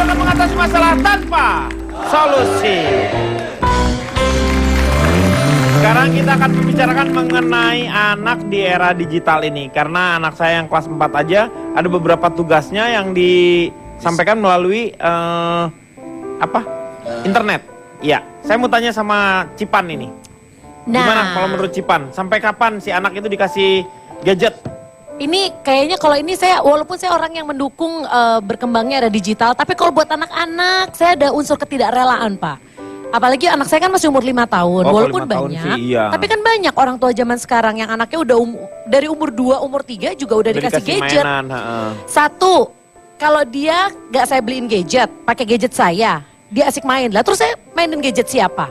akan mengatasi masalah tanpa solusi. Sekarang kita akan membicarakan mengenai anak di era digital ini. Karena anak saya yang kelas 4 aja ada beberapa tugasnya yang disampaikan melalui internet. Iya, saya mau tanya sama Cipan ini. Gimana kalau menurut Cipan? Sampai kapan si anak itu dikasih gadget? Ini kayaknya kalau ini saya, walaupun saya orang yang mendukung berkembangnya era digital, tapi kalau buat anak-anak saya ada unsur ketidakrelaan, Pak. Apalagi anak saya kan masih umur 5 tahun, walaupun 5 tahun banyak. sih, iya. Tapi kan banyak orang tua zaman sekarang yang anaknya udah dari umur 2, umur 3 juga udah dikasih gadget. Mainan, Satu, kalau dia gak saya beliin gadget, pakai gadget saya, dia asik main lah. Terus saya mainin gadget siapa?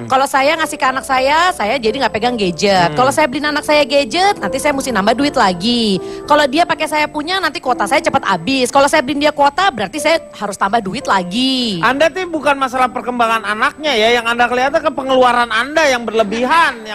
Kalau saya ngasih ke anak saya jadi nggak pegang gadget. Kalau saya beliin anak saya gadget, nanti saya mesti nambah duit lagi. Kalau dia pakai saya punya, nanti kuota saya cepat habis. Kalau saya beliin dia kuota, berarti saya harus tambah duit lagi. Anda tuh bukan masalah perkembangan anaknya ya, yang Anda kelihatan ke pengeluaran Anda yang berlebihan.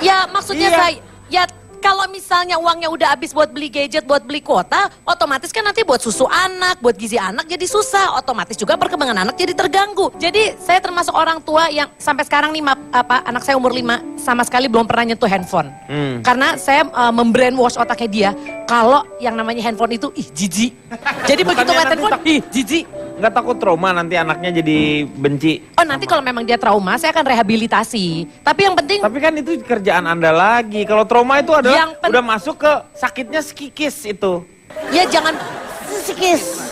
Ya maksudnya Iya. kalau misalnya uangnya udah habis buat beli gadget, buat beli kuota, otomatis kan nanti buat susu anak, buat gizi anak jadi susah. Otomatis juga perkembangan anak jadi terganggu. Jadi saya termasuk orang tua yang sampai sekarang nih anak saya umur 5 sama sekali belum pernah nyentuh handphone. Karena saya membrainwash otaknya dia kalau yang namanya handphone itu jijik. Jadi begitu ngeliat handphone, jijik. Nggak takut trauma nanti anaknya jadi benci? Oh nanti kalau memang dia trauma, saya akan rehabilitasi. Tapi yang penting... Tapi kan itu kerjaan Anda lagi. Kalau trauma itu adalah udah masuk ke sakitnya psikis itu. Ya jangan psikis.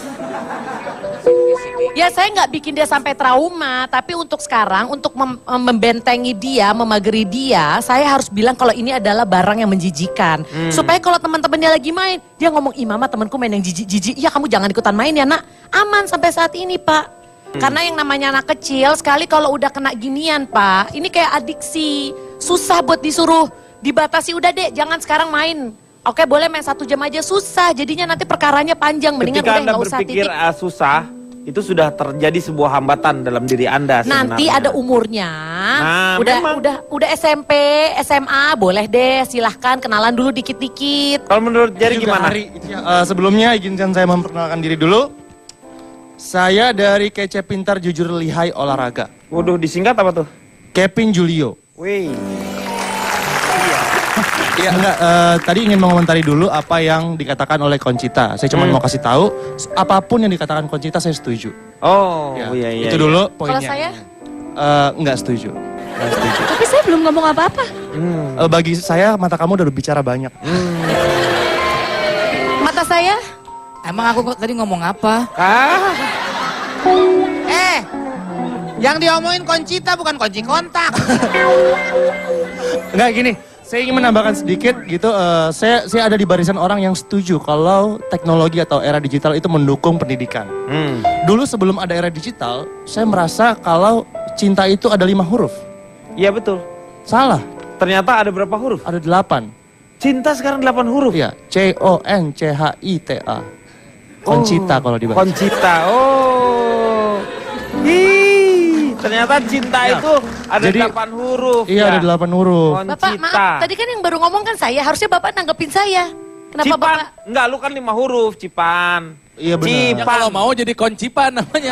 Ya saya nggak bikin dia sampai trauma, tapi untuk sekarang, untuk membentengi dia, memageri dia, saya harus bilang kalau ini adalah barang yang menjijikan. Supaya kalau teman-temannya lagi main, dia ngomong, ih mama temanku main yang jijik-jijik, iya kamu jangan ikutan main ya nak. Aman sampai saat ini Pak. Karena yang namanya anak kecil, sekali kalau udah kena ginian Pak, ini kayak adiksi. Susah buat disuruh dibatasi, udah deh jangan sekarang main. Oke boleh main 1 jam aja, susah. Jadinya nanti perkaranya panjang, mendingan ketika udah Anda nggak usah berpikir titik. susah, itu sudah terjadi sebuah hambatan dalam diri Anda sebenarnya. Nanti ada umurnya, udah SMP, SMA, boleh deh silahkan kenalan dulu dikit-dikit. Kalau menurut Jerry gimana? Sebelumnya izinkan saya memperkenalkan diri dulu. Saya dari Kece Pintar Jujur Lihai Olahraga. Waduh, disingkat apa tuh? Kevin Julio. Wih. Ya enggak, tadi ingin mengomentari dulu apa yang dikatakan oleh Conchita. Saya cuma mau kasih tahu, apapun yang dikatakan Conchita saya setuju. Oh, Ya, iya. itu dulu poinnya. Kalau saya? Enggak setuju. Enggak setuju. Tapi saya belum ngomong apa-apa. Bagi saya mata kamu udah berbicara banyak. Mata saya? Emang aku tadi ngomong apa? Yang diomongin Conchita bukan kunci kontak. Enggak gini, saya ingin menambahkan sedikit gitu. Saya ada di barisan orang yang setuju kalau teknologi atau era digital itu mendukung pendidikan. Dulu sebelum ada era digital, saya merasa kalau cinta itu ada 5 huruf. Iya betul. Salah, Ternyata ada berapa huruf? ada 8. Cinta sekarang 8 huruf. Iya, CONCHITA. Conchita kalau dibaca. Conchita. Oh. Ternyata cinta itu ada Jadi, 8 huruf. Iya, ada 8 huruf. Bapak maaf, tadi kan yang baru ngomong kan saya, harusnya Bapak nanggepin saya. Kenapa Cipan. Bapak? Enggak, lu kan 5 huruf, Cipan. Iya benar. Ya, Cipan. kalau mau jadi koncipan namanya.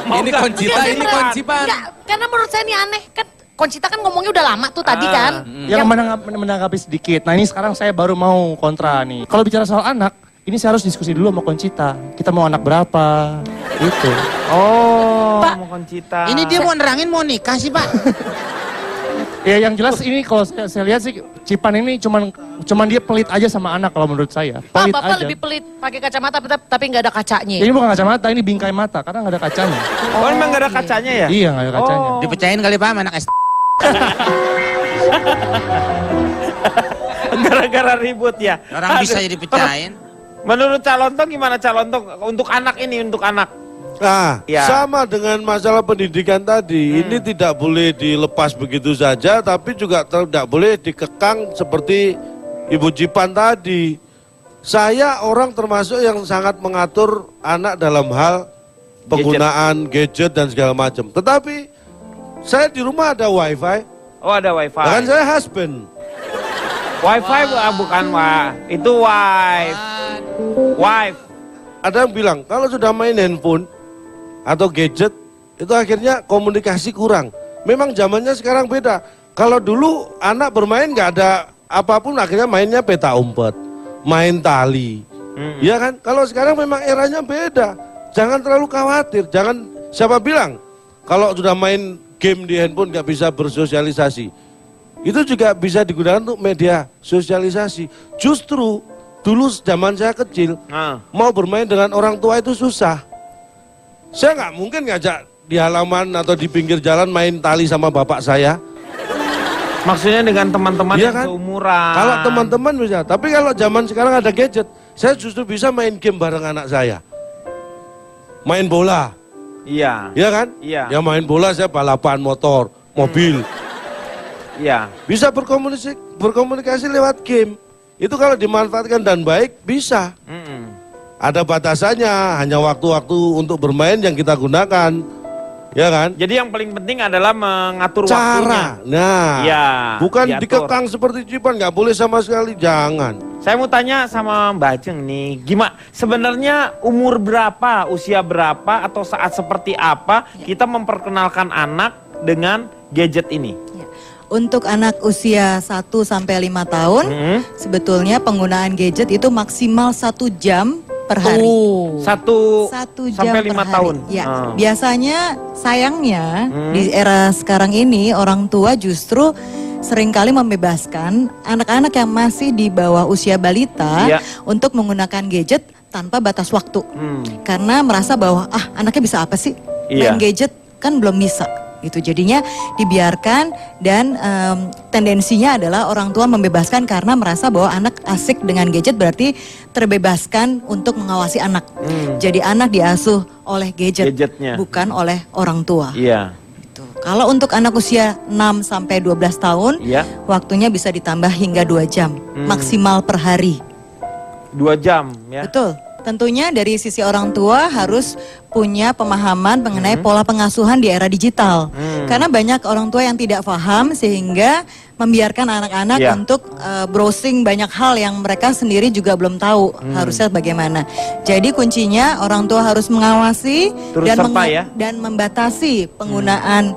mau Ini nggak? koncita, Enggak, saya ini merasa- koncipan. enggak, karena menurut saya ini aneh kan. Conchita kan ngomongnya udah lama tuh tadi kan. Yang menanggapi sedikit. Nah ini sekarang saya baru mau kontra nih. Kalau bicara soal anak, ini saya harus diskusi dulu sama Conchita. Kita mau anak berapa? Gitu. Oh, Pak. mau Conchita. Ini dia mau nerangin mau nikah sih Pak. Ya yang jelas ini kalau saya lihat sih Cipan ini cuman dia pelit aja sama anak kalau menurut saya. Pak, Pelit Bapak aja. lebih pelit pakai kacamata tapi nggak ada kacanya. Ini bukan kacamata, ini bingkai mata karena nggak ada kacanya. Oh, emang gak ada kacanya ya? Iya nggak ada kacanya. Oh. Dipecahin kali Pak sama anak S. Gara-gara ribut ya. Orang bisa Aduh. jadi pecahin. Menurut Calontok gimana Calontok untuk anak ini, untuk anak? Nah, Ya. sama dengan masalah pendidikan tadi, ini tidak boleh dilepas begitu saja, tapi juga tidak boleh dikekang seperti Ibu Cipan tadi. Saya orang termasuk yang sangat mengatur anak dalam hal penggunaan gadget dan segala macam. Tetapi saya di rumah ada wifi, Oh, ada wifi. bahkan saya husband. Wifi bukan itu wife. Wife. Ada yang bilang kalau sudah main handphone atau gadget, itu akhirnya komunikasi kurang. Memang zamannya sekarang beda. Kalau dulu anak bermain nggak ada apapun, akhirnya mainnya peta umpet, main tali. Ya kan? Kalau sekarang memang eranya beda. Jangan terlalu khawatir. Jangan, siapa bilang kalau sudah main game di handphone nggak bisa bersosialisasi. Itu juga bisa digunakan untuk media sosialisasi. Justru dulu zaman saya kecil, mau bermain dengan orang tua itu susah. Saya nggak mungkin ngajak di halaman atau di pinggir jalan main tali sama bapak saya. Maksudnya dengan teman-teman Iya yang kan? seumuran. Kalau teman-teman bisa, tapi kalau zaman sekarang ada gadget, saya justru bisa main game bareng anak saya. Main bola, Iya. iya kan? Iya. Ya main bola, saya balapan motor, mobil. Iya. Bisa berkomunikasi lewat game. Itu kalau dimanfaatkan dan baik, bisa. Ada batasannya, hanya waktu-waktu untuk bermain yang kita gunakan. Ya kan? Jadi yang paling penting adalah mengatur Cara. waktunya. Nah, Iya, bukan diatur. dikekang seperti Cipan, nggak boleh sama sekali, jangan. Saya mau tanya sama Mbak Ajeng nih, gimana sebenarnya umur berapa, usia berapa, atau saat seperti apa kita memperkenalkan anak dengan gadget ini? Untuk anak usia 1 sampai 5 tahun, sebetulnya penggunaan gadget itu maksimal 1 jam per hari. Satu 1 jam sampai per 5 hari. tahun. Ya, biasanya sayangnya di era sekarang ini orang tua justru seringkali membebaskan anak-anak yang masih di bawah usia balita Iya. untuk menggunakan gadget tanpa batas waktu. Karena merasa bahwa anaknya bisa apa sih? Iya. Main gadget kan belum bisa. Gitu. Jadinya dibiarkan dan tendensinya adalah orang tua membebaskan karena merasa bahwa anak asik dengan gadget berarti terbebaskan untuk mengawasi anak. Jadi anak diasuh oleh Gadgetnya. bukan oleh orang tua. Iya. Gitu. Kalau untuk anak usia 6 sampai 12 tahun, Iya. waktunya bisa ditambah hingga 2 jam maksimal per hari. 2 jam ya. Betul. Tentunya dari sisi orang tua harus punya pemahaman mengenai pola pengasuhan di era digital. Karena banyak orang tua yang tidak paham sehingga membiarkan anak-anak Iya. untuk browsing banyak hal yang mereka sendiri juga belum tahu harusnya bagaimana. Jadi kuncinya orang tua harus mengawasi Turut dan, serta ya. dan membatasi penggunaan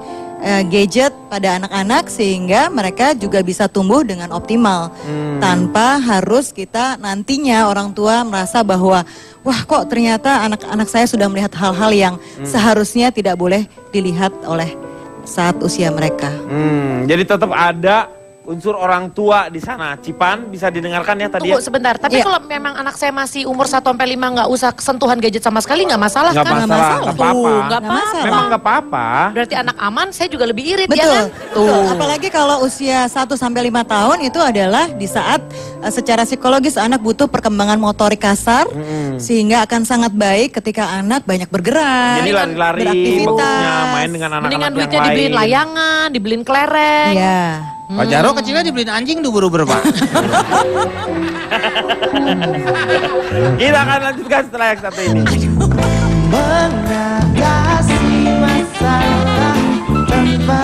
gadget pada anak-anak sehingga mereka juga bisa tumbuh dengan optimal tanpa harus kita nantinya orang tua merasa bahwa wah kok ternyata anak-anak saya sudah melihat hal-hal yang seharusnya tidak boleh dilihat oleh saat usia mereka. Jadi tetap ada unsur orang tua di sana. Cipan bisa didengarkan ya tadi Tunggu ya? sebentar, tapi Iya. kalau memang anak saya masih umur 1 sampai 5 nggak usah sentuhan gadget sama sekali nggak masalah Nggak kan? masalah, nggak Tuh, apa-apa. nggak Nggak apa-apa. masalah. Memang nggak apa-apa. Berarti anak aman, saya juga lebih irit ya Betul, kan? betul. Apalagi kalau usia 1 sampai 5 tahun itu adalah di saat secara psikologis anak butuh perkembangan motorik kasar sehingga akan sangat baik ketika anak banyak bergerak, Jadi lari-lari, beraktivitas. bagusnya main dengan anak-anak Mendingan yang duitnya lain. dibeliin layangan, dibeliin kelereng. Iya. Pak Jaro kecilnya dibeliin anjing tuh buru-buru Pak. Kita akan lanjutkan setelah yang satu ini. Mengatasi masalah tanpa